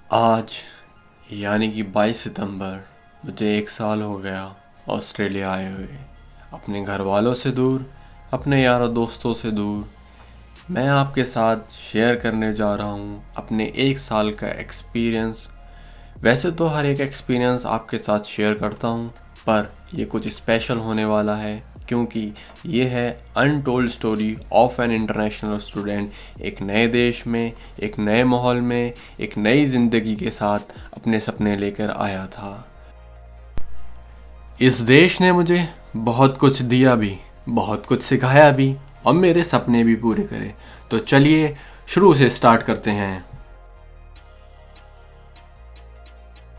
आज यानी कि 22 सितंबर मुझे 1 साल हो गया ऑस्ट्रेलिया आए हुए। अपने घर वालों से दूर, अपने यारों दोस्तों से दूर। मैं आपके साथ शेयर करने जा रहा हूँ अपने 1 साल का एक्सपीरियंस। वैसे तो हर एक एक्सपीरियंस आपके साथ शेयर करता हूँ, पर ये कुछ स्पेशल होने वाला है क्योंकि ये है untold story of an international student. एक नए देश में, एक नए माहौल में, एक नई ज़िंदगी के साथ अपने सपने लेकर आया था। इस देश ने मुझे बहुत कुछ दिया भी, बहुत कुछ सिखाया भी और मेरे सपने भी पूरे करे। तो चलिए शुरू से स्टार्ट करते हैं।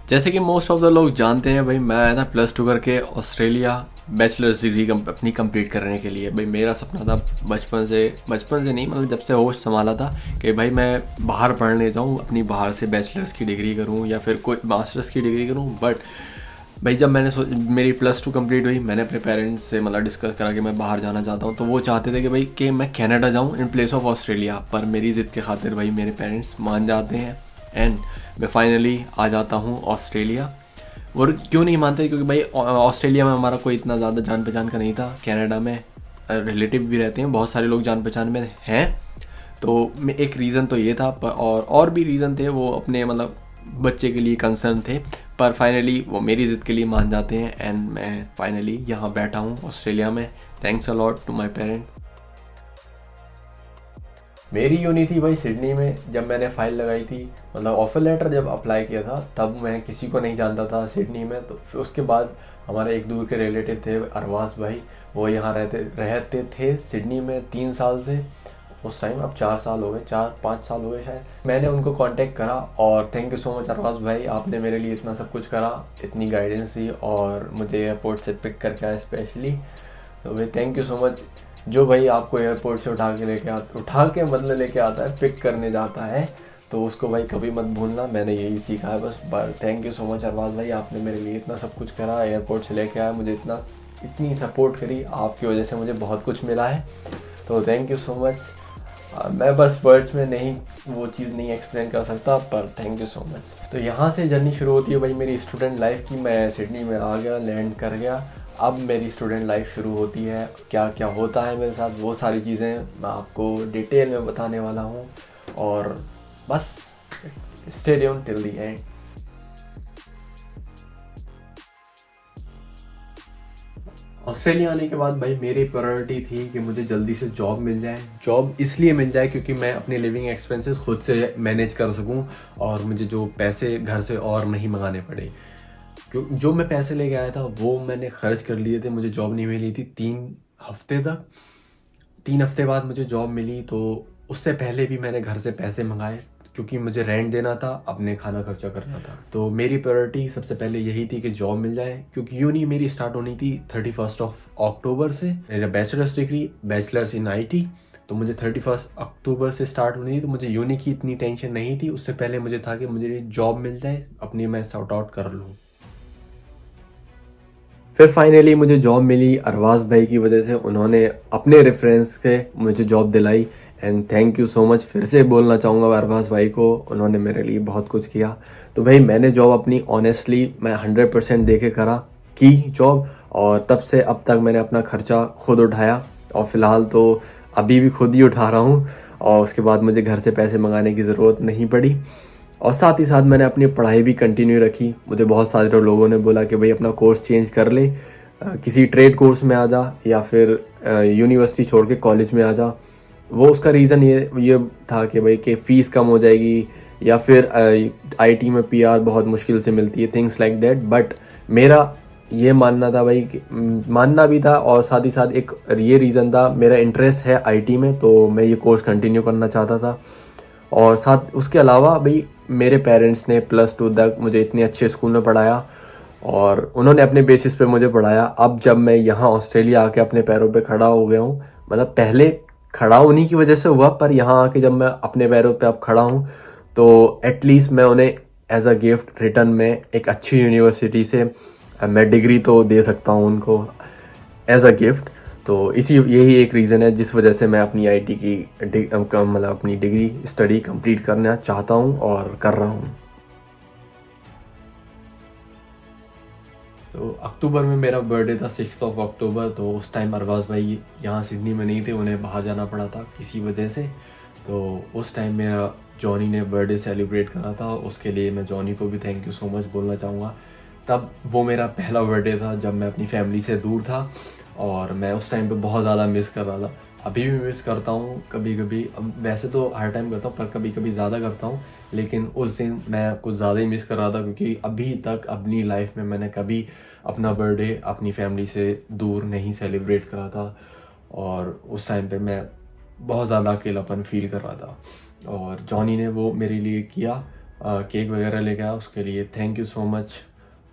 जैसे कि मोस्ट ऑफ द लोग जानते हैं भाई, मैं आया था +2 करके ऑस्ट्रेलिया बैचलर्स डिग्री अपनी कंप्लीट करने के लिए। भाई मेरा सपना था बचपन से नहीं, मतलब जब से होश संभाला था कि भाई मैं बाहर पढ़ने जाऊँ, अपनी बाहर से बैचलर्स की डिग्री करूँ या फिर कोई मास्टर्स की डिग्री करूँ। बट भाई जब मेरी +2 कंप्लीट हुई, मैंने अपने पेरेंट्स से मतलब डिस्कस करा कि मैं बाहर जाना चाहता हूँ। तो वो चाहते थे कि भाई कि मैं कनाडा जाऊँ इन प्लेस ऑफ ऑस्ट्रेलिया, पर मेरी ज़िद के खातिर भाई मेरे पेरेंट्स मान जाते हैं एंड मैं फाइनली आ जाता हूँ ऑस्ट्रेलिया। और क्यों नहीं मानते, क्योंकि भाई ऑस्ट्रेलिया में हमारा कोई इतना ज़्यादा जान पहचान का नहीं था। कनाडा में रिलेटिव भी रहते हैं, बहुत सारे लोग जान पहचान में हैं। तो एक रीज़न तो ये था, पर और भी रीज़न थे, वो अपने मतलब बच्चे के लिए कंसर्न थे। पर फाइनली वो मेरी ज़िद के लिए मान जाते हैं एंड मैं फाइनली यहाँ बैठा हूँ ऑस्ट्रेलिया में। Thanks a lot to my parent. मेरी यूनी थी भाई सिडनी में। जब मैंने फ़ाइल लगाई थी, मतलब ऑफ़र लेटर जब अप्लाई किया था, तब मैं किसी को नहीं जानता था सिडनी में। तो फिर उसके बाद हमारे एक दूर के रिलेटिव थे अरवास भाई, वो यहाँ रहते थे सिडनी में 3 साल से। उस टाइम अब 4 साल हो गए, 4-5 साल हो गए शायद। मैंने उनको कांटेक्ट करा और थैंक यू सो मच अरवास भाई, आपने मेरे लिए इतना सब कुछ करा, इतनी गाइडेंस दी और मुझे एयरपोर्ट से पिक करके आया स्पेशली। तो भाई थैंक यू सो मच। जो भाई आपको एयरपोर्ट से उठा के मतलब लेके आता है, पिक करने जाता है, तो उसको भाई कभी मत भूलना। मैंने यही सीखा है बस। Thank you so much Arbaz भाई, आपने मेरे लिए इतना सब कुछ करा, एयरपोर्ट से लेके आया, मुझे इतनी सपोर्ट करी, आपकी वजह से मुझे बहुत कुछ मिला है। तो थैंक यू सो मच। मैं बस वर्ड्स में नहीं वो चीज़ नहीं एक्सप्लेन कर सकता, पर थैंक यू सो मच। तो यहाँ से जर्नी शुरू होती है भाई मेरी स्टूडेंट लाइफ की। मैं सिडनी में आ गया, लैंड कर गया। अब मेरी स्टूडेंट लाइफ शुरू होती है। क्या क्या होता है मेरे साथ, वो सारी चीज़ें मैं आपको डिटेल में बताने वाला हूँ। और बस stay tuned till the end. Australia आने के बाद भाई मेरी प्रायोरिटी थी कि मुझे जल्दी से जॉब मिल जाए। जॉब इसलिए मिल जाए क्योंकि मैं अपने लिविंग एक्सपेंसेस खुद से मैनेज कर सकूं और मुझे जो पैसे घर से और नहीं मंगाने पड़े। क्यों जो मैं पैसे लेके आया था वो मैंने खर्च कर लिए थे। मुझे जॉब नहीं मिली थी 3 हफ्ते तक। 3 हफ्ते बाद मुझे जॉब मिली, तो उससे पहले भी मैंने घर से पैसे मंगाए क्योंकि मुझे रेंट देना था, अपने खाना खर्चा करना था। तो मेरी प्रायोरिटी सबसे पहले यही थी कि जॉब मिल जाए, क्योंकि यूनी मेरी स्टार्ट होनी थी 31 अक्टूबर से। मेरा bachelors degree, bachelors in IT, तो मुझे 31 अक्टूबर से स्टार्ट होनी थी। तो मुझे यूनी की इतनी टेंशन नहीं थी, उससे पहले मुझे था कि मुझे जॉब मिल जाए, अपनी मैं सॉर्ट आउट कर लूँ। फिर फाइनली मुझे जॉब मिली अरवाज भाई की वजह से। उन्होंने अपने रेफरेंस के मुझे जॉब दिलाई and thank you so much. फिर से बोलना चाहूँगा अरवाज भाई को, उन्होंने मेरे लिए बहुत कुछ किया। तो भाई मैंने जॉब अपनी ऑनेस्टली मैं 100% दे के करा की जॉब, और तब से अब तक मैंने अपना खर्चा खुद उठाया और फ़िलहाल तो अभी भी खुद ही उठा रहा हूँ। और उसके बाद मुझे घर से पैसे मंगाने की ज़रूरत नहीं पड़ी। और साथ ही साथ मैंने अपनी पढ़ाई भी कंटिन्यू रखी। मुझे बहुत सारे लोगों ने बोला कि भाई अपना कोर्स चेंज कर ले, किसी ट्रेड कोर्स में आ जा या फिर यूनिवर्सिटी छोड़ के कॉलेज में आ जा। वो उसका रीज़न ये था कि भाई कि फ़ीस कम हो जाएगी या फिर आईटी में पीआर बहुत मुश्किल से मिलती है, थिंग्स लाइक दैट। बट मेरा ये मानना था भाई मानना भी था, और साथ ही साथ एक ये रीज़न था, मेरा इंटरेस्ट है आईटी में, तो मैं ये कोर्स कंटिन्यू करना चाहता था। और साथ उसके अलावा भाई मेरे पेरेंट्स ने +2 तक मुझे इतने अच्छे स्कूल में पढ़ाया और उन्होंने अपने बेसिस पे मुझे पढ़ाया। अब जब मैं यहाँ ऑस्ट्रेलिया आके अपने पैरों पे खड़ा हो गया हूँ, मतलब पहले खड़ा उन्हीं की वजह से हुआ, पर यहाँ आके जब मैं अपने पैरों पे अब खड़ा हूँ, तो एटलीस्ट मैं उन्हें एज अ गिफ्ट रिटर्न में एक अच्छी यूनिवर्सिटी से मैं डिग्री तो दे सकता हूँ उनको एज अ गिफ्ट। तो यही एक रीज़न है जिस वजह से मैं अपनी आईटी की मतलब अपनी डिग्री स्टडी कंप्लीट करना चाहता हूँ और कर रहा हूँ। तो अक्टूबर में मेरा बर्थडे था, 6 अक्टूबर। तो उस टाइम अरबाज़ भाई यहाँ सिडनी में नहीं थे, उन्हें बाहर जाना पड़ा था किसी वजह से। तो उस टाइम मेरा जॉनी ने बर्थडे सेलिब्रेट करा था, उसके लिए मैं जॉनी को भी थैंक यू सो मच बोलना चाहूँगा। तब वो मेरा पहला बर्थडे था जब मैं अपनी फैमिली से दूर था, और मैं उस टाइम पे बहुत ज़्यादा मिस कर रहा था। अभी भी मिस करता हूँ कभी कभी, अब वैसे तो हर टाइम करता हूँ पर कभी कभी ज़्यादा करता हूँ, लेकिन उस दिन मैं कुछ ज़्यादा ही मिस कर रहा था, क्योंकि अभी तक अपनी लाइफ में मैंने कभी अपना बर्थडे अपनी फैमिली से दूर नहीं सेलिब्रेट करा था। और उस टाइम पे मैं बहुत ज़्यादा अकेलापन फील कर रहा था, और जॉनी ने वो मेरे लिए किया, केक वगैरह लेके आया, उसके लिए थैंक यू सो मच।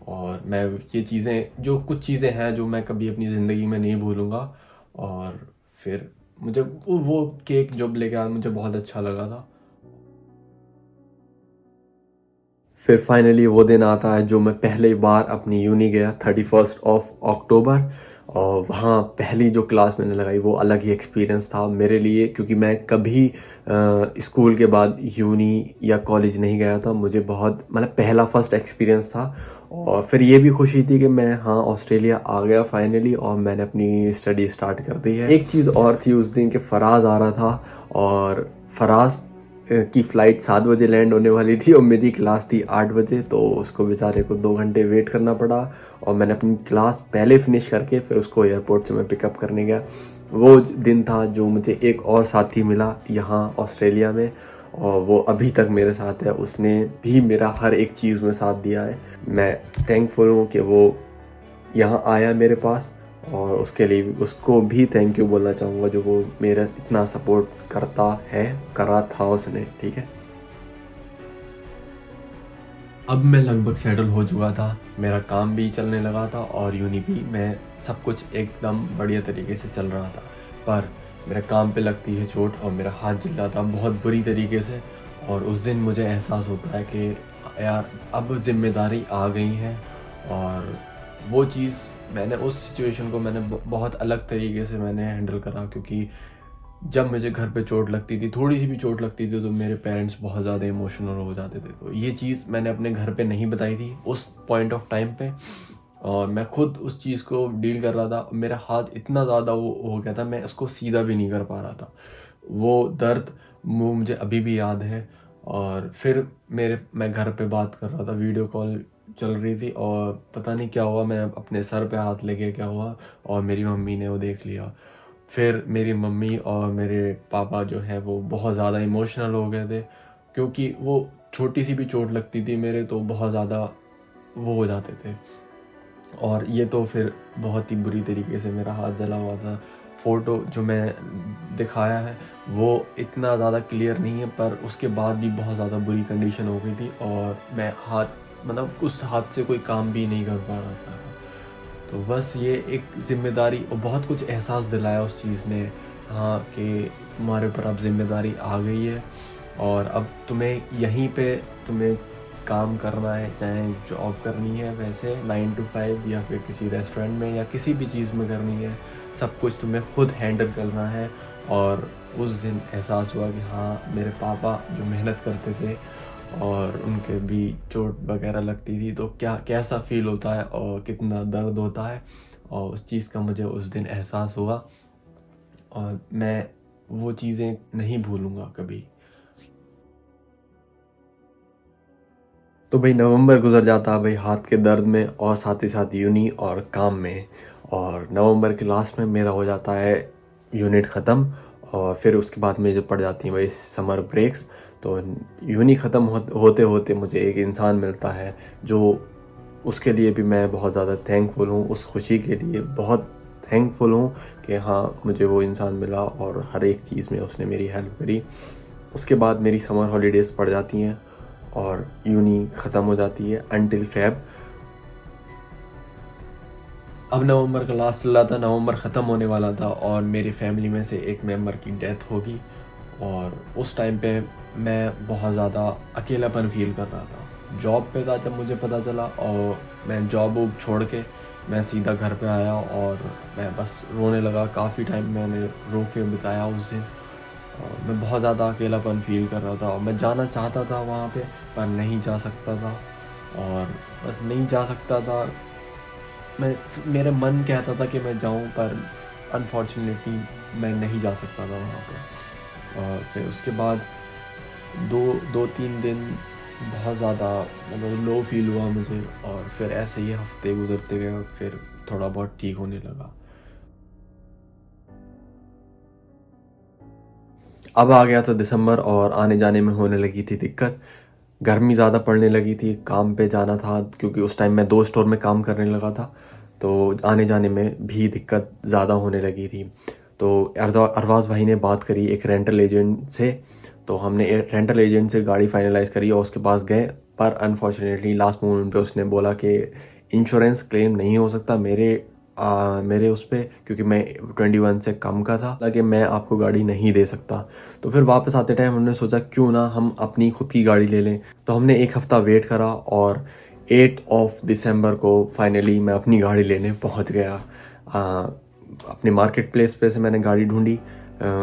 और मैं ये चीज़ें, जो कुछ चीज़ें हैं जो मैं कभी अपनी ज़िंदगी में नहीं भूलूँगा। और फिर मुझे वो केक जब लेके आया मुझे बहुत अच्छा लगा था। फिर फाइनली वो दिन आता है जो मैं पहली बार अपनी यूनी गया, 31 अक्टूबर। और वहाँ पहली जो क्लास मैंने लगाई वो अलग ही एक्सपीरियंस था मेरे लिए, क्योंकि मैं कभी स्कूल के बाद यूनी या कॉलेज नहीं गया था। मुझे बहुत मतलब पहला फर्स्ट एक्सपीरियंस था। और फिर ये भी खुशी थी कि मैं हाँ ऑस्ट्रेलिया आ गया फाइनली, और मैंने अपनी स्टडी स्टार्ट कर दी है। एक चीज़ और थी उस दिन कि फराज आ रहा था, और फराज की फ़्लाइट 7 बजे लैंड होने वाली थी और मेरी क्लास थी 8 बजे। तो उसको बेचारे को 2 घंटे वेट करना पड़ा, और मैंने अपनी क्लास पहले फिनिश करके फिर उसको एयरपोर्ट से मैं पिकअप करने गया। वो दिन था जो मुझे एक और साथी मिला यहाँ ऑस्ट्रेलिया में, और वो अभी तक मेरे साथ है। उसने भी मेरा हर एक चीज़ में साथ दिया है। मैं थैंकफुल हूँ कि वो यहाँ आया मेरे पास, और उसके लिए उसको भी थैंक यू बोलना चाहूँगा, जो वो मेरा इतना सपोर्ट करता है, करा था उसने। ठीक है, अब मैं लगभग सेटल हो चुका था, मेरा काम भी चलने लगा था और यूनी भी, मैं सब कुछ एकदम बढ़िया तरीके से चल रहा था। पर मेरे काम पे लगती है चोट और मेरा हाथ जल जाता बहुत बुरी तरीके से। और उस दिन मुझे एहसास होता है कि यार अब जिम्मेदारी आ गई है। और वो चीज़ मैंने उस सिचुएशन को मैंने बहुत अलग तरीके से मैंने हैंडल करा, क्योंकि जब मुझे घर पे चोट लगती थी, थोड़ी सी भी चोट लगती थी, तो मेरे पेरेंट्स बहुत ज़्यादा इमोशनल हो जाते थे। तो ये चीज़ मैंने अपने घर पे नहीं बताई थी उस पॉइंट ऑफ टाइम पे, और मैं खुद उस चीज़ को डील कर रहा था। मेरा हाथ इतना ज़्यादा वो हो गया था, मैं उसको सीधा भी नहीं कर पा रहा था। वो दर्द वो मुझे अभी भी याद है। और फिर मैं घर पे बात कर रहा था, वीडियो कॉल चल रही थी, और पता नहीं क्या हुआ, मैं अपने सर पे हाथ लेके क्या हुआ, और मेरी मम्मी ने वो देख लिया। फिर मेरी मम्मी और मेरे पापा जो है वो बहुत ज़्यादा इमोशनल हो गए थे, क्योंकि वो छोटी सी भी चोट लगती थी मेरे तो बहुत ज़्यादा वो हो जाते थे। और ये तो फिर बहुत ही बुरी तरीके से मेरा हाथ जला हुआ था। फ़ोटो जो मैं दिखाया है वो इतना ज़्यादा क्लियर नहीं है, पर उसके बाद भी बहुत ज़्यादा बुरी कंडीशन हो गई थी, और मैं हाथ मतलब उस हाथ से कोई काम भी नहीं कर पा रहा था। तो बस ये एक ज़िम्मेदारी और बहुत कुछ एहसास दिलाया उस चीज़ ने, हाँ, कि तुम्हारे ऊपर अब ज़िम्मेदारी आ गई है, और अब तुम्हें यहीं पे तुम्हें काम करना है, चाहे जॉब करनी है वैसे 9 to 5 या फिर किसी रेस्टोरेंट में या किसी भी चीज़ में करनी है, सब कुछ तुम्हें खुद हैंडल करना है। और उस दिन एहसास हुआ कि हाँ, मेरे पापा जो मेहनत करते थे और उनके भी चोट वगैरह लगती थी, तो क्या कैसा फ़ील होता है और कितना दर्द होता है, और उस चीज़ का मुझे उस दिन एहसास हुआ, और मैं वो चीज़ें नहीं भूलूँगा कभी। तो भाई नवंबर गुजर जाता है भाई हाथ के दर्द में, और साथ ही साथ यूनी और काम में। और नवंबर के लास्ट में मेरा हो जाता है यूनिट ख़त्म, और फिर उसके बाद मुझे पड़ जाती हैं भाई समर ब्रेक्स। तो यूनी ख़त्म होते होते मुझे एक इंसान मिलता है, जो उसके लिए भी मैं बहुत ज़्यादा थैंकफुल हूँ, उस खुशी के लिए बहुत थैंकफुल हूँ कि हाँ मुझे वो इंसान मिला और हर एक चीज़ में उसने मेरी हेल्प करी। उसके बाद मेरी समर हॉलीडेज़ पड़ जाती हैं और यूनी ख़त्म हो जाती है अनटिल फ़ेब। अब नवंबर का लास्ट चल रहा था, नवंबर ख़त्म होने वाला था, और मेरी फैमिली में से एक मेंबर की डेथ होगी। और उस टाइम पे मैं बहुत ज़्यादा अकेलापन फ़ील कर रहा था। जॉब पे था जब मुझे पता चला, और मैं जॉब वॉब छोड़ के मैं सीधा घर पे आया और मैं बस रोने लगा। काफ़ी टाइम मैंने रो के बिताया उस दिन, और मैं बहुत ज़्यादा अकेलापन फ़ील कर रहा था, और मैं जाना चाहता था वहाँ पे पर नहीं जा सकता था, और बस नहीं जा सकता था। मेरे मन कहता था कि मैं जाऊं, पर अनफॉर्चुनेटली मैं नहीं जा सकता था वहाँ पे। और फिर उसके बाद दो दो तीन दिन बहुत ज़्यादा मतलब लो फील हुआ मुझे, और फिर ऐसे ही हफ्ते गुजरते गए और फिर थोड़ा बहुत ठीक होने लगा। अब आ गया था दिसंबर और आने जाने में होने लगी थी दिक्कत। गर्मी ज़्यादा पड़ने लगी थी, काम पे जाना था क्योंकि उस टाइम मैं 2 स्टोर में काम करने लगा था, तो आने जाने में भी दिक्कत ज़्यादा होने लगी थी। तो अरबाज भाई ने बात करी एक रेंटल एजेंट से, तो हमने रेंटल एजेंट से गाड़ी फाइनलाइज करी और उसके पास गए। पर अनफॉर्चुनेटली लास्ट मोमेंट पे उसने बोला कि इंश्योरेंस क्लेम नहीं हो सकता मेरे उस पर, क्योंकि मैं 21 से कम का था, कि मैं आपको गाड़ी नहीं दे सकता। तो फिर वापस आते टाइम हमने सोचा क्यों ना हम अपनी खुद की गाड़ी ले लें। तो हमने एक हफ़्ता वेट करा और 8 ऑफ दिसंबर को फाइनली मैं अपनी गाड़ी लेने पहुंच गया। अपने मार्केट प्लेस पे से मैंने गाड़ी ढूंढी,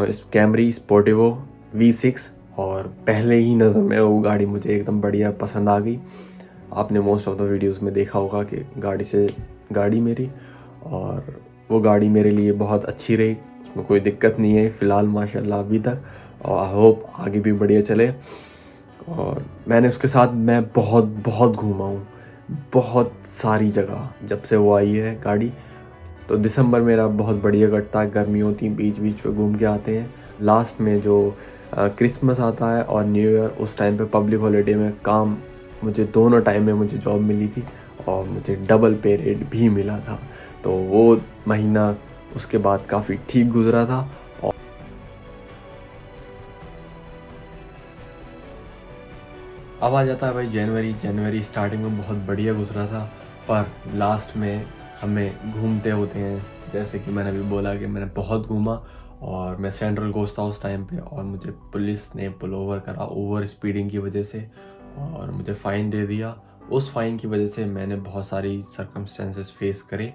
इस कैमरी स्पोर्टिवो V6, और पहले ही नज़र में वो गाड़ी मुझे एकदम बढ़िया पसंद आ गई। आपने मोस्ट ऑफ द वीडियोस में देखा होगा कि गाड़ी मेरी, और वो गाड़ी मेरे लिए बहुत अच्छी रही, उसमें कोई दिक्कत नहीं है फ़िलहाल माशाल्लाह अभी तक, और आई होप आगे भी बढ़िया चले। और मैंने उसके साथ मैं बहुत बहुत घूमा हूँ, बहुत सारी जगह जब से वो आई है गाड़ी। तो दिसंबर मेरा बहुत बढ़िया कटता है, गर्मी होती है, बीच बीच पे घूम के आते हैं। लास्ट में जो क्रिसमस आता है और न्यू ईयर, उस टाइम पे पब्लिक हॉलीडे में काम, मुझे दोनों टाइम में मुझे जॉब मिली थी और मुझे डबल पे रेट भी मिला था। तो वो महीना उसके बाद काफ़ी ठीक गुजरा था। और अब आ जाता है भाई जनवरी स्टार्टिंग में बहुत बढ़िया गुजरा था, पर लास्ट में हमें घूमते होते हैं, जैसे कि मैंने अभी बोला कि मैंने बहुत घूमा। और मैं सेंट्रल कोस्ट था उस टाइम पे, और मुझे पुलिस ने पुल ओवर करा ओवर स्पीडिंग की वजह से, और मुझे फ़ाइन दे दिया। उस फ़ाइन की वजह से मैंने बहुत सारी सर्कमस्टेंसेस फेस करे,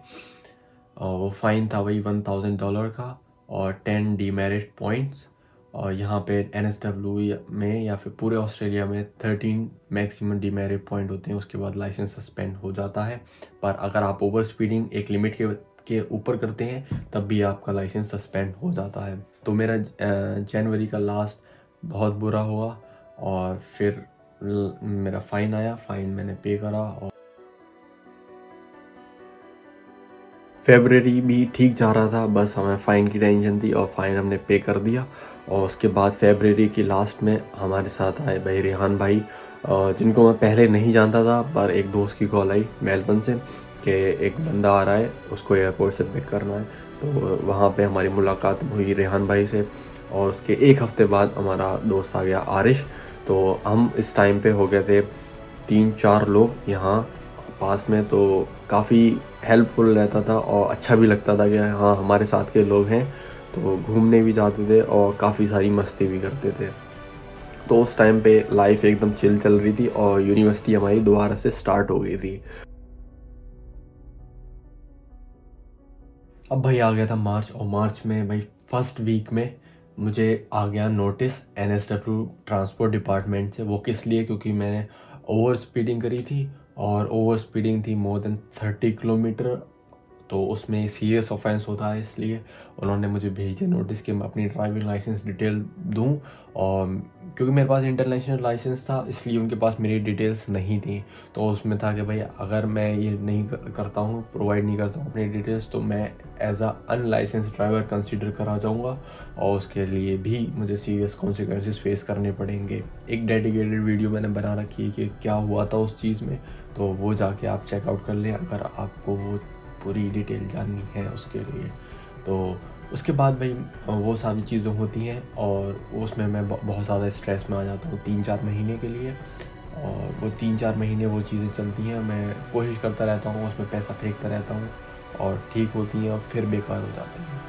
और वो फ़ाइन था वही $1000 का और 10 डीमेरिट पॉइंट्स। और यहाँ पे NSW में या फिर पूरे ऑस्ट्रेलिया में 13 मैक्सिमम डीमेरिट पॉइंट होते हैं, उसके बाद लाइसेंस सस्पेंड हो जाता है। पर अगर आप ओवर स्पीडिंग एक लिमिट के ऊपर करते हैं तब भी आपका लाइसेंस सस्पेंड हो जाता है। तो मेरा जनवरी का लास्ट बहुत बुरा हुआ, और फिर मेरा फ़ाइन आया, फ़ाइन मैंने पे करा। और फेबररी भी ठीक जा रहा था, बस हमें फ़ाइन की टेंशन थी और फ़ाइन हमने पे कर दिया। और उसके बाद फेबररी की लास्ट में हमारे साथ आए भाई रेहान भाई, जिनको मैं पहले नहीं जानता था, पर एक दोस्त की कॉल आई मेलबर्न से कि एक बंदा आ रहा है, उसको एयरपोर्ट से पिक करना है। तो वहाँ पे हमारी मुलाकात हुई रेहान भाई से, और उसके एक हफ़्ते बाद हमारा दोस्त आ गया आरिश। तो हम इस टाइम पे हो गए थे 3-4 लोग यहाँ पास में, तो काफ़ी हेल्पफुल रहता था और अच्छा भी लगता था कि हाँ हमारे साथ के लोग हैं। तो घूमने भी जाते थे और काफ़ी सारी मस्ती भी करते थे। तो उस टाइम पे लाइफ एकदम चिल चल रही थी और यूनिवर्सिटी हमारी दोबारा से स्टार्ट हो गई थी। अब भाई आ गया था मार्च, और मार्च में भाई फर्स्ट वीक में मुझे आ गया नोटिस NSW ट्रांसपोर्ट डिपार्टमेंट से। वो किस लिए? क्योंकि मैंने ओवर स्पीडिंग करी थी, और ओवर स्पीडिंग थी मोर देन 30 किलोमीटर, तो उसमें सीरियस ऑफेंस होता है, इसलिए उन्होंने मुझे भेज दिया नोटिस कि मैं अपनी ड्राइविंग लाइसेंस डिटेल दूं। और क्योंकि मेरे पास इंटरनेशनल लाइसेंस था, इसलिए उनके पास मेरी डिटेल्स नहीं थी। तो उसमें था कि भाई अगर मैं ये नहीं करता हूँ, प्रोवाइड नहीं करता हूँ अपनी डिटेल्स, तो मैं as a unlicense driver consider करा जाऊँगा, और उसके लिए भी मुझे सीरियस कॉन्सिक्वेंसेस फेस करने पड़ेंगे। एक डेडिकेटेड वीडियो मैंने बना रखी है कि क्या हुआ था उस चीज़ में, तो वो जाके आप चेकआउट कर लें अगर आपको वो पूरी डिटेल जाननी है उसके लिए। तो उसके बाद भाई वो सारी चीज़ें होती हैं, और उसमें मैं बहुत ज़्यादा स्ट्रेस में आ जाता हूँ 3-4 महीने के लिए। और वो 3-4 महीने वो चीज़ें चलती हैं, मैं कोशिश करता रहता हूँ, उसमें पैसा फेंकता रहता हूँ, और ठीक होती हैं और फिर बेकार हो जाती हैं।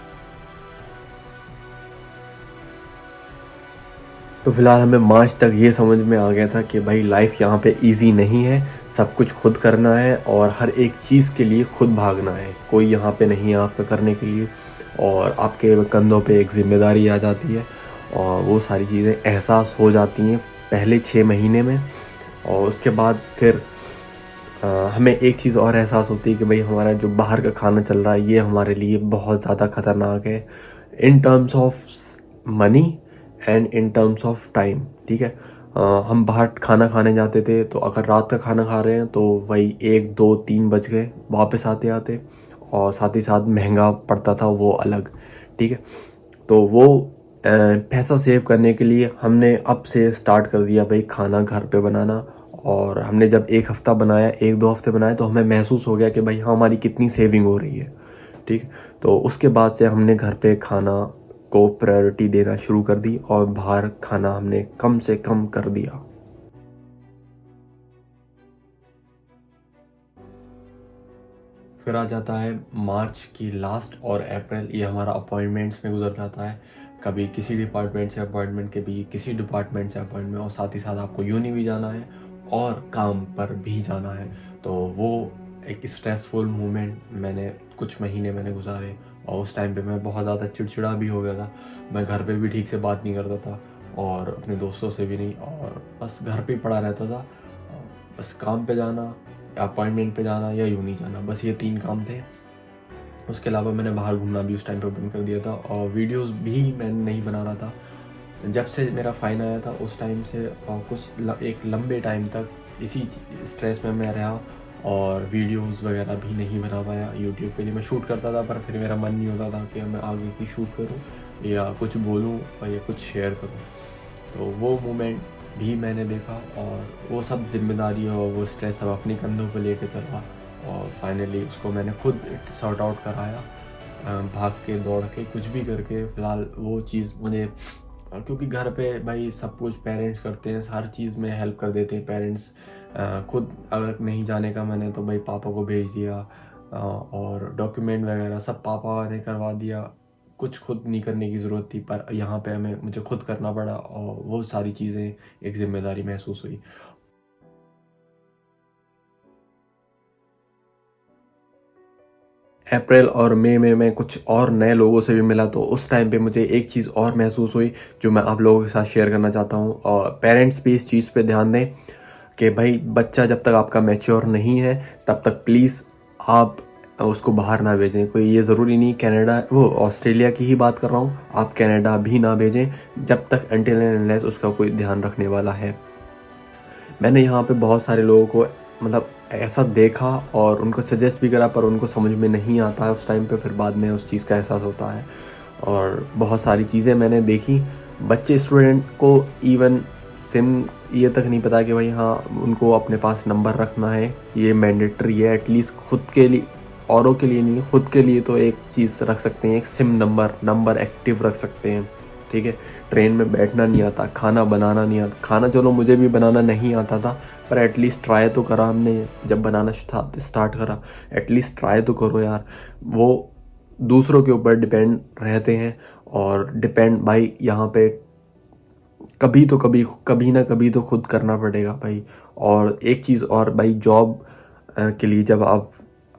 तो फिलहाल हमें मार्च तक ये समझ में आ गया था कि भाई लाइफ यहाँ पे इजी नहीं है, सब कुछ खुद करना है और हर एक चीज़ के लिए खुद भागना है, कोई यहाँ पे नहीं है आपका करने के लिए, और आपके कंधों पे एक जिम्मेदारी आ जाती है। और वो सारी चीज़ें एहसास हो जाती हैं पहले 6 महीने में, और उसके बाद फिर हमें एक चीज़ और एहसास होती है कि भाई हमारा जो बाहर का खाना चल रहा है ये हमारे लिए बहुत ज़्यादा ख़तरनाक है in terms of money and in terms of time. ठीक है, हम बाहर खाना खाने जाते थे तो अगर रात का खाना खा रहे हैं तो वही 1 2 3 बज गए वापस आते आते, और साथ ही साथ महंगा पड़ता था वो अलग। ठीक है, तो वो पैसा सेव करने के लिए हमने अब से स्टार्ट कर दिया भाई खाना घर पे बनाना। और हमने जब 1 हफ़्ता बनाया, 1 2 हफ्ते बनाए, तो हमें महसूस हो गया कि भाई हाँ हमारी कितनी सेविंग हो रही है। ठीक, तो उसके बाद से हमने घर पे खाना को प्रायोरिटी देना शुरू कर दी और बाहर खाना हमने कम से कम कर दिया। फिर आ जाता है मार्च की लास्ट और अप्रैल, ये हमारा अपॉइंटमेंट्स में गुजर जाता है। कभी किसी डिपार्टमेंट से अपॉइंटमेंट, कभी किसी डिपार्टमेंट से अपॉइंटमेंट, और साथ ही साथ आपको यूनी भी जाना है और काम पर भी जाना है। तो वो एक स्ट्रेसफुल मोमेंट कुछ महीने मैंने गुजारे, और उस टाइम पे मैं बहुत ज़्यादा चिड़चिड़ा भी हो गया था। मैं घर पे भी ठीक से बात नहीं करता था और अपने दोस्तों से भी नहीं, और बस घर पे ही पड़ा रहता था। बस काम पे जाना, अपॉइंटमेंट पे जाना या यूनी जाना, बस ये 3 काम थे। उसके अलावा मैंने बाहर घूमना भी उस टाइम पे बंद कर दिया था, और वीडियोस भी मैं नहीं बना रहा था। जब से मेरा फ़ाइन आया था उस टाइम से एक लंबे टाइम तक इसी स्ट्रेस में मैं रहा, और वीडियोस वगैरह भी नहीं बना पाया। यूट्यूब के लिए मैं शूट करता था पर फिर मेरा मन नहीं होता था कि मैं आगे की शूट करूं या कुछ बोलूं या कुछ शेयर करूं। तो वो मोमेंट भी मैंने देखा, और वो सब जिम्मेदारी और वो स्ट्रेस सब अपने कंधों पर लेके चला, और फाइनली उसको मैंने खुद सॉर्ट आउट कराया, भाग के दौड़ के कुछ भी करके। फ़िलहाल वो चीज़ मुझे, क्योंकि घर पे भाई सब कुछ पेरेंट्स करते हैं, हर चीज़ में हेल्प कर देते हैं पेरेंट्स। खुद अगर नहीं जाने का मैंने तो भाई पापा को भेज दिया, और डॉक्यूमेंट वगैरह सब पापा ने करवा दिया। कुछ खुद नहीं करने की ज़रूरत थी, पर यहाँ पे मुझे खुद करना पड़ा, और वो सारी चीज़ें एक ज़िम्मेदारी महसूस हुई। अप्रैल और मई में मैं कुछ और नए लोगों से भी मिला, तो उस टाइम पे मुझे एक चीज़ और महसूस हुई जो मैं आप लोगों के साथ शेयर करना चाहता हूँ। और पेरेंट्स भी इस चीज़ पे ध्यान दें कि भाई बच्चा जब तक आपका मैच्योर नहीं है तब तक प्लीज़ आप उसको बाहर ना भेजें। कोई ये ज़रूरी नहीं कनाडा, वो ऑस्ट्रेलिया की ही बात कर रहा हूँ, आप कनाडा भी ना भेजें जब तक अनटिल एंड अनलेस उसका कोई ध्यान रखने वाला है। मैंने यहाँ पे बहुत सारे लोगों को मतलब ऐसा देखा और उनको सजेस्ट भी करा, पर उनको समझ में नहीं आता है उस टाइम पे, फिर बाद में उस चीज़ का एहसास होता है। और बहुत सारी चीज़ें मैंने देखी, बच्चे स्टूडेंट को इवन सिम ये तक नहीं पता कि भाई हाँ उनको अपने पास नंबर रखना है, ये मैंडेटरी है। एटलीस्ट खुद के लिए, औरों के लिए नहीं, खुद के लिए तो एक चीज़ रख सकते हैं, एक सिम नंबर एक्टिव रख सकते हैं। ठीक है, ट्रेन में बैठना नहीं आता, खाना बनाना नहीं आता। खाना चलो मुझे भी बनाना नहीं आता था, पर एटलीस्ट ट्राई तो करा हमने। जब बनाना स्टार्ट करा, एटलीस्ट ट्राई तो करो यार। वो दूसरों के ऊपर डिपेंड रहते हैं, और डिपेंड भाई यहाँ पे कभी ना कभी तो खुद करना पड़ेगा भाई। और एक चीज़ और भाई, जॉब के लिए जब आप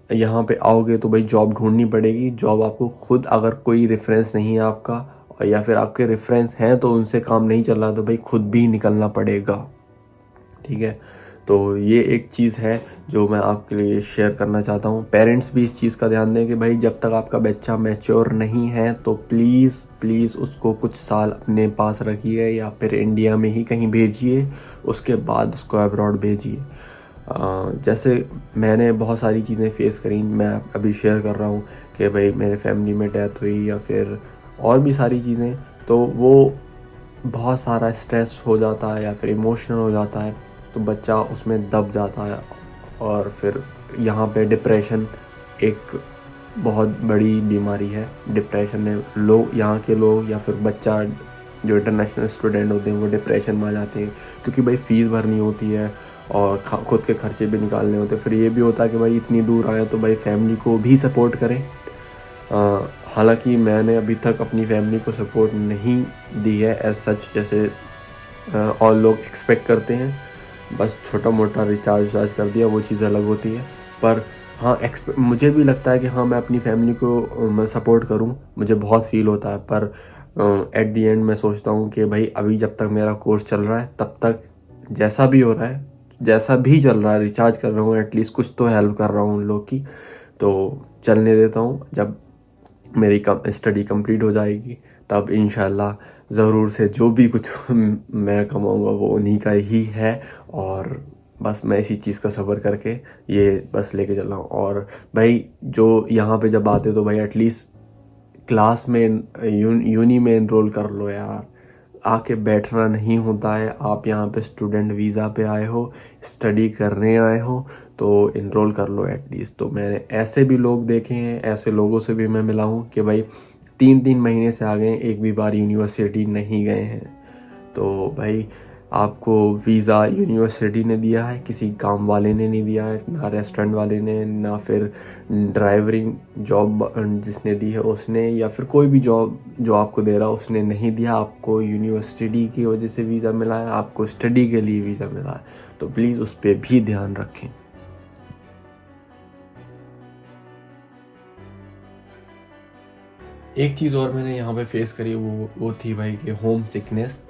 यहाँ पे आओगे तो भाई जॉब ढूंढनी पड़ेगी। जॉब आपको खुद, अगर कोई रेफरेंस नहीं है आपका, या फिर आपके रेफरेंस हैं तो उनसे काम नहीं चल रहा, तो भाई खुद भी निकलना पड़ेगा। ठीक है, तो ये एक चीज़ है जो मैं आपके लिए शेयर करना चाहता हूँ। पेरेंट्स भी इस चीज़ का ध्यान दें कि भाई जब तक आपका बच्चा मैच्योर नहीं है तो प्लीज़ उसको कुछ साल अपने पास रखिए, या फिर इंडिया में ही कहीं भेजिए, उसके बाद उसको अब्रॉड भेजिए। जैसे मैंने बहुत सारी चीज़ें फेस करी, मैं अभी शेयर कर रहा हूँ कि भाई मेरे फैमिली में डेथ हुई या फिर और भी सारी चीज़ें, तो वो बहुत सारा स्ट्रेस हो जाता है या फिर इमोशनल हो जाता है, तो बच्चा उसमें दब जाता है। और फिर यहाँ पे डिप्रेशन एक बहुत बड़ी बीमारी है। डिप्रेशन में लोग, यहाँ के लोग या फिर बच्चा जो इंटरनेशनल स्टूडेंट होते हैं वो डिप्रेशन में आ जाते हैं, क्योंकि भाई फ़ीस भरनी होती है और खुद के खर्चे भी निकालने होते हैं। फिर ये भी होता है कि भाई इतनी दूर आए तो भाई फैमिली को भी सपोर्ट करें। हालांकि मैंने अभी तक अपनी फैमिली को सपोर्ट नहीं दी है एज सच, जैसे और लोग एक्सपेक्ट करते हैं। बस छोटा मोटा रिचार्ज कर दिया, वो चीज़ अलग होती है। पर हाँ, मुझे भी लगता है कि हाँ मैं अपनी फैमिली को मैं सपोर्ट करूँ, मुझे बहुत फील होता है। पर एट दी एंड मैं सोचता हूँ कि भाई अभी जब तक मेरा कोर्स चल रहा है तब तक जैसा भी हो रहा है जैसा भी चल रहा है रिचार्ज कर रहा हूँ, एटलीस्ट कुछ तो हेल्प कर रहा हूँ उन लोग की, तो चलने देता हूँ। जब मेरी स्टडी कंप्लीट हो जाएगी तब इंशाल्लाह ज़रूर से जो भी कुछ मैं कमाऊँगा वो उन्हीं का ही है। और बस मैं इसी चीज़ का सब्र करके ये बस लेके चल रहा हूँ। और भाई जो यहाँ पे जब आते तो भाई एटलीस्ट क्लास में यूनी में एनरोल कर लो यार, आके बैठना नहीं होता है। आप यहाँ पे स्टूडेंट वीज़ा पे आए हो, स्टडी करने आए हो, तो इनरोल कर लो एटलीस्ट। तो मैंने ऐसे भी लोग देखे हैं, ऐसे लोगों से भी मैं मिला हूँ कि भाई 3-3 महीने से आ गए, एक भी बार यूनिवर्सिटी नहीं गए हैं। तो भाई आपको वीज़ा यूनिवर्सिटी ने दिया है, किसी काम वाले ने नहीं दिया है, ना रेस्टोरेंट वाले ने, ना फिर ड्राइवरिंग जॉब जिसने दी है उसने, या फिर कोई भी जॉब जो आपको दे रहा है उसने नहीं दिया। आपको यूनिवर्सिटी की वजह से वीज़ा मिला है, आपको स्टडी के लिए वीज़ा मिला है। तो प्लीज़ उस पर भी ध्यान रखें। एक चीज़ और मैंने यहाँ पे फेस करी, वो थी भाई कि होम सिकनेस।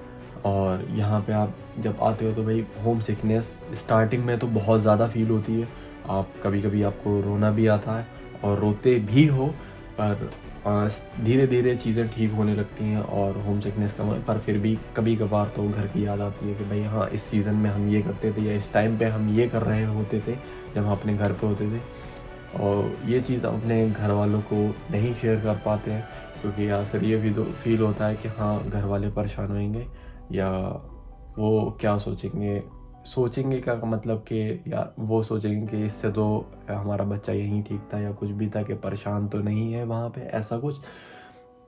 और यहाँ पे आप जब आते हो तो भाई होम सिकनेस स्टार्टिंग में तो बहुत ज़्यादा फील होती है। आप कभी कभी आपको रोना भी आता है और रोते भी हो, पर धीरे धीरे चीज़ें ठीक होने लगती हैं और होम सिकनेस कम। पर फिर भी कभी कभार तो घर की याद आती है कि भाई हाँ, इस सीज़न में हम ये करते थे, या इस टाइम पे हम ये कर रहे होते थे जब हम अपने घर पे होते थे। और ये चीज़ अपने घर वालों को नहीं शेयर कर पाते हैं, क्योंकि यार फिर ये भी फील होता है कि हाँ, घर वाले परेशान होंगे, या वो क्या सोचेंगे। सोचेंगे का मतलब कि यार वो सोचेंगे कि इससे तो हमारा बच्चा यहीं ठीक था या कुछ भी था, कि परेशान तो नहीं है वहाँ पे, ऐसा कुछ।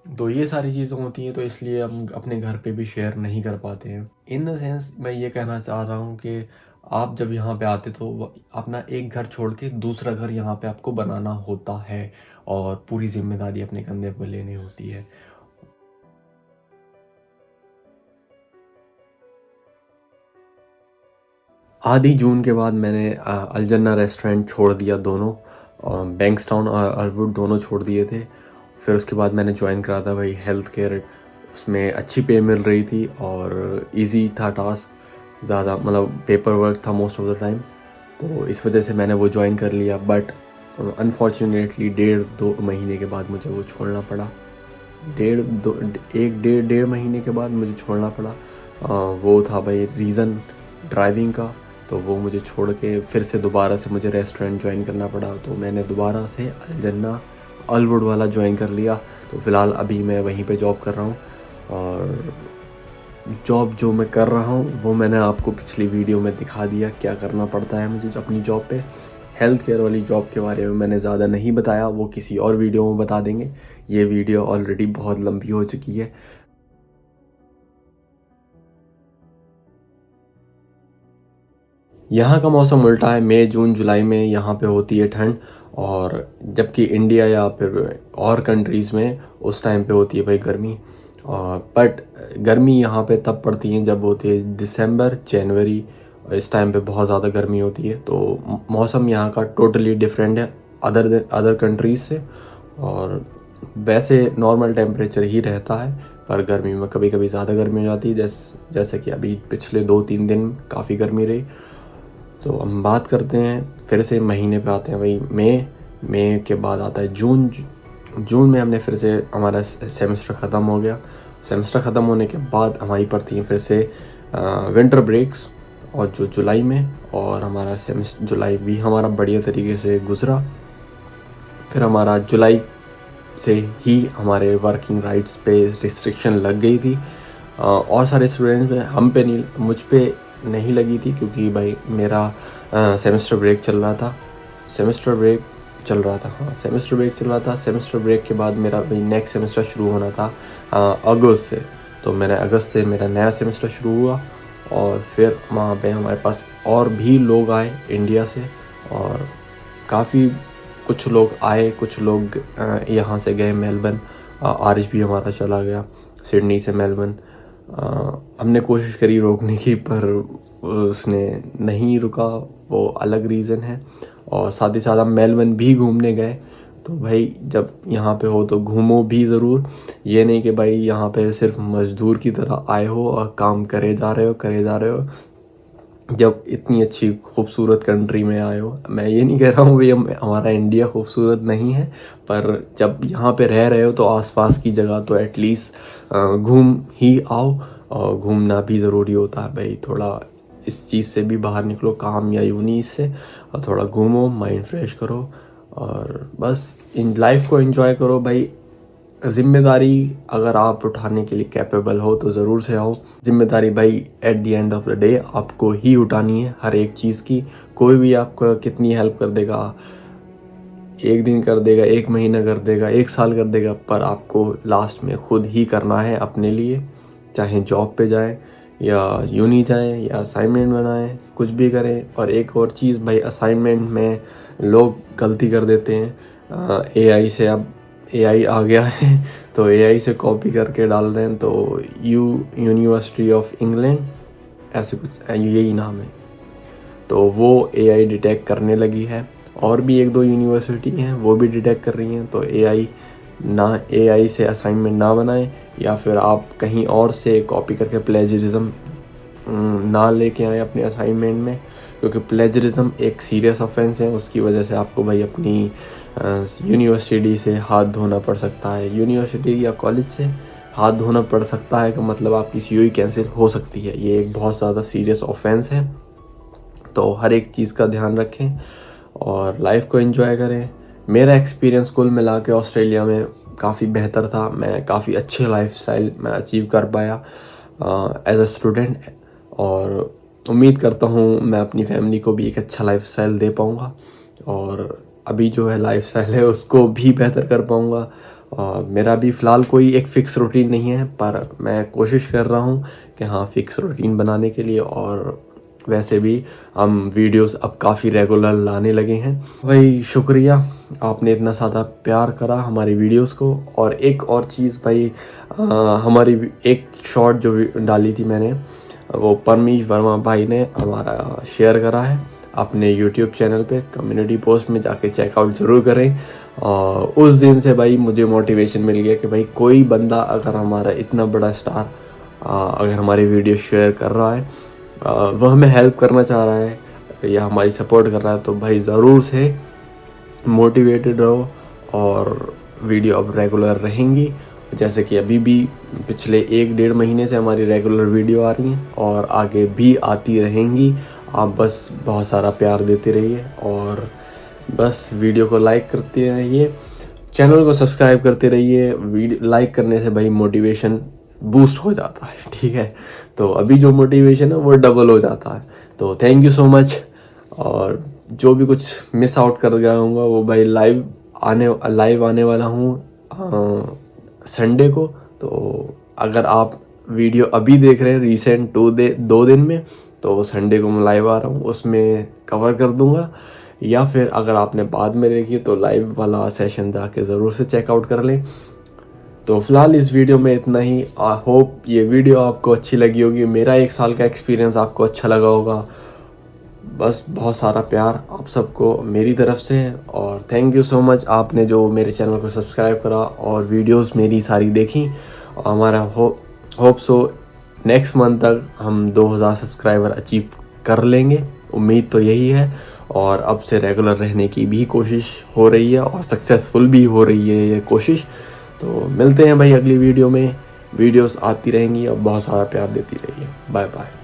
तो ये सारी चीज़ें होती हैं, तो इसलिए हम अपने घर पे भी शेयर नहीं कर पाते हैं। इन द सेंस मैं ये कहना चाह रहा हूँ कि आप जब यहाँ पे आते तो अपना एक घर छोड़ के दूसरा घर यहाँ पे आपको बनाना होता है, और पूरी जिम्मेदारी अपने कंधे पर लेनी होती है। आधी जून के बाद मैंने अलजन्ना रेस्टोरेंट छोड़ दिया, दोनों बैंक्सटाउन और अलवुड दोनों छोड़ दिए थे। फिर उसके बाद मैंने ज्वाइन करा था भाई हेल्थ केयर। उसमें अच्छी पे मिल रही थी और इजी था टास्क, ज़्यादा मतलब पेपर वर्क था मोस्ट ऑफ द टाइम। तो इस वजह से मैंने वो ज्वाइन कर लिया, बट अनफॉर्चुनेटली 1.5-2 महीने के बाद मुझे वो छोड़ना पड़ा। 1.5-1.5 महीने के बाद मुझे छोड़ना पड़ा। वो था भाई रीज़न ड्राइविंग का। तो वो मुझे छोड़ के फिर से दोबारा से मुझे रेस्टोरेंट ज्वाइन करना पड़ा। तो मैंने दोबारा से अलजन्ना अलवुड वाला ज्वाइन कर लिया। तो फ़िलहाल अभी मैं वहीं पे जॉब कर रहा हूँ। और जॉब जो मैं कर रहा हूँ वो मैंने आपको पिछली वीडियो में दिखा दिया, क्या करना पड़ता है मुझे अपनी जॉब पे। हेल्थ केयर वाली जॉब के बारे में मैंने ज़्यादा नहीं बताया, वो किसी और वीडियो में बता देंगे। ये वीडियो ऑलरेडी बहुत लंबी हो चुकी है। यहाँ का मौसम उल्टा है, मई जून जुलाई में यहाँ पे होती है ठंड, और जबकि इंडिया या फिर और कंट्रीज़ में उस टाइम पे होती है भाई गर्मी। बट गर्मी यहाँ पे तब पड़ती है जब होती है दिसंबर जनवरी, इस टाइम पे बहुत ज़्यादा गर्मी होती है। तो मौसम यहाँ का टोटली डिफरेंट है अदर कंट्रीज़ से। और वैसे नॉर्मल टेम्परेचर ही रहता है, पर गर्मी में कभी कभी ज़्यादा गर्मी हो जाती है, जैसे कि अभी पिछले 2-3 दिन काफ़ी गर्मी रही। तो हम बात करते हैं फिर से महीने पे आते हैं भाई मई के बाद आता है जून। जून में हमने फिर से हमारा सेमेस्टर ख़त्म हो गया। सेमेस्टर ख़त्म होने के बाद हमारी पड़ती हैं फिर से विंटर ब्रेक्स, और जो जुलाई में, और हमारा सेमेस्टर जुलाई भी हमारा बढ़िया तरीके से गुजरा। फिर हमारा जुलाई से ही हमारे वर्किंग राइट्स पे रिस्ट्रिक्शन लग गई थी। और सारे स्टूडेंट्स में, हम पे नहीं, मुझ पे नहीं लगी थी, क्योंकि भाई मेरा सेमेस्टर ब्रेक चल रहा था। सेमेस्टर ब्रेक चल रहा था। सेमेस्टर ब्रेक के बाद मेरा भाई नेक्स्ट सेमेस्टर शुरू होना था अगस्त से। तो मैंने अगस्त से मेरा नया सेमेस्टर शुरू हुआ, और फिर वहाँ पे हमारे पास और भी लोग आए इंडिया से, और काफ़ी कुछ लोग आए, कुछ लोग यहाँ से गए मेलबर्न। आरिश भी हमारा चला गया सिडनी से मेलबर्न। हमने कोशिश करी रोकने की, पर उसने नहीं रुका, वो अलग रीज़न है। और साथ ही साथ हम मेलबर्न भी घूमने गए। तो भाई जब यहाँ पे हो तो घूमो भी ज़रूर। ये नहीं कि भाई यहाँ पे सिर्फ मज़दूर की तरह आए हो और काम करे जा रहे हो। जब इतनी अच्छी खूबसूरत कंट्री में आए हो। मैं ये नहीं कह रहा हूँ भाई हमारा इंडिया खूबसूरत नहीं है, पर जब यहाँ पे रह रहे हो तो आसपास की जगह तो एटलीस्ट घूम ही आओ। और घूमना भी ज़रूरी होता है भाई, थोड़ा इस चीज़ से भी बाहर निकलो, काम या यूनी से, और थोड़ा घूमो, माइंड फ्रेश करो और बस इन लाइफ को एंजॉय करो भाई। जिम्मेदारी अगर आप उठाने के लिए कैपेबल हो तो ज़रूर से आओ। जिम्मेदारी भाई at the end of the day आपको ही उठानी है हर एक चीज़ की। कोई भी आपको कितनी हेल्प कर देगा, एक दिन कर देगा, एक महीना कर देगा, एक साल कर देगा, पर आपको लास्ट में खुद ही करना है अपने लिए। चाहे जॉब पे जाएं या यूनी जाएं या असाइनमेंट बनाएं, कुछ भी करें। और एक और चीज़ भाई, असाइनमेंट में लोग गलती कर देते हैं। एआई से अब एआई आ गया है तो एआई से कॉपी करके डाल रहे हैं। तो यूनिवर्सिटी ऑफ इंग्लैंड ऐसे कुछ यही नाम है, तो वो एआई डिटेक्ट करने लगी है। और भी एक दो यूनिवर्सिटी हैं वो भी डिटेक्ट कर रही हैं। तो एआई से असाइनमेंट ना बनाएं, या फिर आप कहीं और से कॉपी करके प्लेजरिज्म ना लेके आए अपने असाइनमेंट में, क्योंकि प्लेजरिज्म एक सीरियस ऑफेंस है। उसकी वजह से आपको भाई अपनी यूनिवर्सिटी से हाथ धोना पड़ सकता है, यूनिवर्सिटी या कॉलेज से हाथ धोना पड़ सकता है, का मतलब आपकी सीओई कैंसिल हो सकती है। ये एक बहुत ज़्यादा सीरियस ऑफेंस है। तो हर एक चीज़ का ध्यान रखें और लाइफ को एंजॉय करें। मेरा एक्सपीरियंस कुल मिला के ऑस्ट्रेलिया में काफ़ी बेहतर था। मैं काफ़ी अच्छे लाइफस्टाइल मैं अचीव कर पाया एज अ स्टूडेंट, और उम्मीद करता हूँ मैं अपनी फैमिली को भी एक अच्छा लाइफस्टाइल दे पाऊँगा, और अभी जो है लाइफस्टाइल है उसको भी बेहतर कर पाऊँगा। मेरा भी फ़िलहाल कोई एक फ़िक्स रूटीन नहीं है, पर मैं कोशिश कर रहा हूँ कि हाँ, फ़िक्स रूटीन बनाने के लिए। और वैसे भी हम वीडियोस अब काफ़ी रेगुलर लाने लगे हैं भाई। शुक्रिया, आपने इतना ज़्यादा प्यार करा हमारी वीडियोस को। और एक और चीज़ भाई, हमारी एक शॉर्ट जो डाली थी मैंने, वो परमीश वर्मा भाई ने हमारा शेयर करा है अपने यूट्यूब चैनल पे। कम्युनिटी पोस्ट में जाके चेकआउट ज़रूर करें। और उस दिन से भाई मुझे मोटिवेशन मिल गया कि भाई कोई बंदा अगर हमारा इतना बड़ा स्टार अगर हमारी वीडियो शेयर कर रहा है, वह हमें हेल्प करना चाह रहा है या हमारी सपोर्ट कर रहा है, तो भाई ज़रूर से मोटिवेटेड रहो। और वीडियो अब रेगुलर रहेंगी, जैसे कि अभी भी पिछले 1-1.5 महीने से हमारी रेगुलर वीडियो आ रही हैं और आगे भी आती रहेंगी। आप बस बहुत सारा प्यार देते रहिए और बस वीडियो को लाइक करते रहिए, चैनल को सब्सक्राइब करते रहिए। वीडियो लाइक करने से भाई मोटिवेशन बूस्ट हो जाता है, ठीक है। तो अभी जो मोटिवेशन है वो डबल हो जाता है। तो थैंक यू सो मच। और जो भी कुछ मिस आउट कर गया हूँगा वो भाई लाइव आने वाला हूँ संडे को। तो अगर आप वीडियो अभी देख रहे हैं रिसेंट 2 दिन में, तो संडे को मैं लाइव आ रहा हूँ, उसमें कवर कर दूँगा। या फिर अगर आपने बाद में देखी तो लाइव वाला सेशन जाके ज़रूर से चेकआउट कर लें। तो फिलहाल इस वीडियो में इतना ही। आई होप ये वीडियो आपको अच्छी लगी होगी, मेरा 1 साल का एक्सपीरियंस आपको अच्छा लगा होगा। बस बहुत सारा प्यार आप सबको मेरी तरफ से, और थैंक यू सो मच आपने जो मेरे चैनल को सब्सक्राइब करा और वीडियोस मेरी सारी देखी। और हमारा होप सो नेक्स्ट मंथ तक हम 2000 सब्सक्राइबर अचीव कर लेंगे, उम्मीद तो यही है। और अब से रेगुलर रहने की भी कोशिश हो रही है और सक्सेसफुल भी हो रही है ये कोशिश। तो मिलते हैं भाई अगली वीडियो में, वीडियोस आती रहेंगी और बहुत सारा प्यार देती रहिए। Bye bye.